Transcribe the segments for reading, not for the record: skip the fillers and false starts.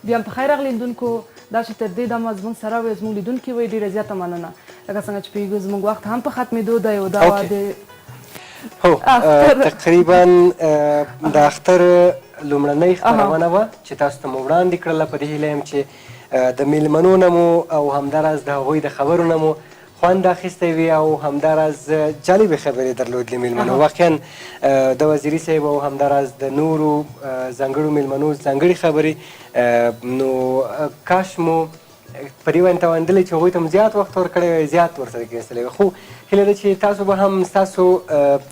بیا هم په خیر راغلي لیدونکو دا چې تر دې دمه زموږ سره وئ زموږ لیدونکي وئ ډېره زیاته مننه لکه څنګه چې پوهېږو زموږ وخت هم په ختمېدو دی او دا د هو تقریبا د اختر لومړنۍ خپرونه وه چې تاسو ته مو وړاندې کړله په دې هیله یم چې د میلمنو نه مو او همداراز د هغوی د خبرو نه مو خوند اخیستی وي او همداراز جالبې خبرې درلودلې میلمنو واقعا د وزیري صاحب او همداراز د نورو ځانګړو میلمنو ځانګړې خبرې نو کاش مو په دې باندې توانېدلی چې هغوی ته مو زیات وخت ورکړی وی زیات ورسره کېنستلی وي خو هیله ده چې تاسو به هم ستاسو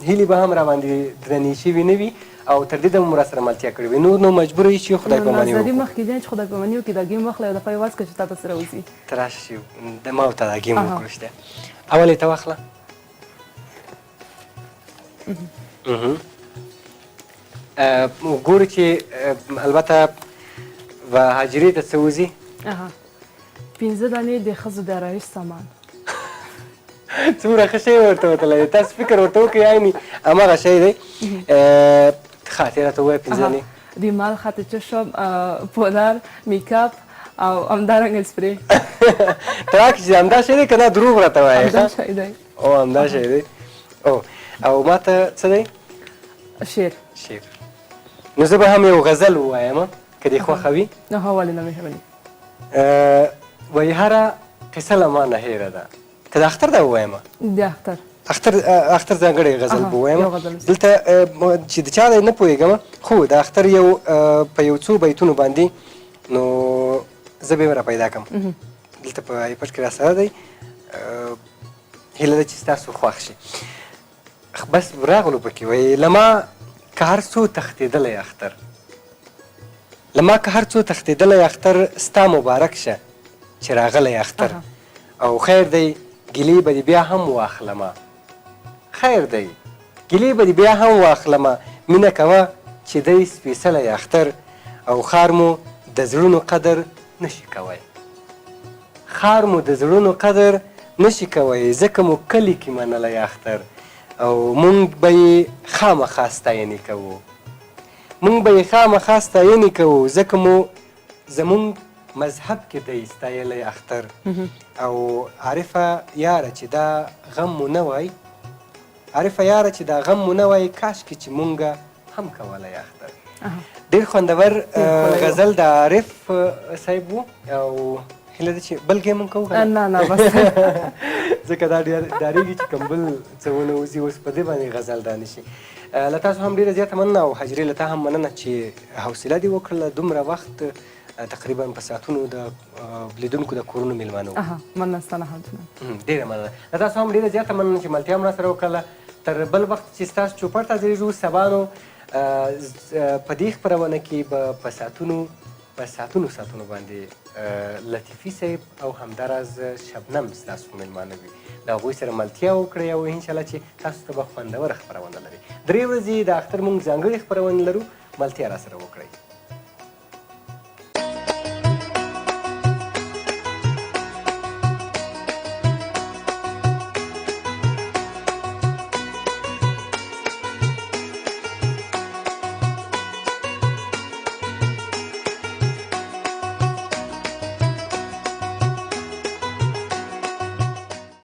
هیلې به هم راباندې درنې شوي نه وي او تر دې دمه مو راسره ملتیا کړې وي نور نو مجبوره یو چې خدای پاماني نظري مخکې دی چې خدای پاماني وکړي دا ګیم واخله یو دفعه یې واز کړه چې تا ته سره وځي ته راشه چې د ما ورته دا ګیم وکړو شته اول یې ته واخله ګورو چې البته و حاجرې ته څه وځي 15 دانې د ښځو د آرایش سامان څومره ښه شی ورته وتلی تاسو فکر ورته وکړئ عیني هماغه شی دی ښه تېره ته ووایه 15 دانې ریمال خط چشم پودر میکاپ او همدارنګه سپری ته راکړه چې همدا شی دی که دا دروغ راته وایې همدا شی دی او همدا شی دی او ما ته څه دی شعر نو زه به هم یو غزل ووایم که دې خوښه وي ولې نه مهرباني وایي هره قصه له ما نه هیره ده که د اختر دا ووایم د اختر ځانګړی غزل به ووایم دلته چې د چا دی نه پوهېږم خو د اختر یو په یو څو بیتونو باندې نو زه به یې راپیدا کړم دلته په ایپټ کې راسره دی هیله ده چې ستاسو خوښ شي بس راغلو پکې وایي له ما که هر څو تښتېدلی اختر له ما که هر څو تښتېدلی اختر ستا مبارک شه چې راغلی اختر او خیر دی ګیلې به دې بیا هم واخلمه خیر دی ګیلې به دې بیا هم واخلمه مینه کوه چې دی سپېڅلی اختر او خار مو د زړونو قدر نشي کوی خار مو د زړونو قدر نشي کوی ځکه مو کلي کې منلی اختر او مونږ به یې خامخا ستاینې کوو مونږ به یې خامخا ستاینې کوو ځکه مو زمونږ مذهب کې دی ستایلی اختر او عارفه یاره چې دا غم مو نه وای عارفه یاره چې دا غم مو نه وای کاشکې چې مونږ هم کولی اختر ډېر خوندور غزل د عارف صاحب و او هیله ده چې بل ګیم هم کوو نه بس ځکه دا ډارېږي چې کوم بل څه ونه وځي اوس په دې باندې غزل دا نه شي له تاسو هم ډېره زیاته مننه او حجرې له تا هم مننه چې حوصله دې وکړله دومره وخت تقریبا په ساعتونو د لیدونکو د کورونو میلمانه وو مننه ستا نه هم ډېره مننه له تاسو هم ډېره زیاته مننه چې ملتیا هم راسره وکړله تر بل وخت چې ستاسو چوپړ ته حاضرېږو سبا نو په دې خپرونه کې به په ساعتونو باندې لطیفي صاحب او همداراز شبنم ستاسو میلمانه وي د هغوی سره ملتیا وکړئ او انشاءالله چې تاسو ته به خوندوره خپرونه لري 3 ورځې د اختر موږ ځانګړې خپرونې لرو ملتیا راسره وکړئ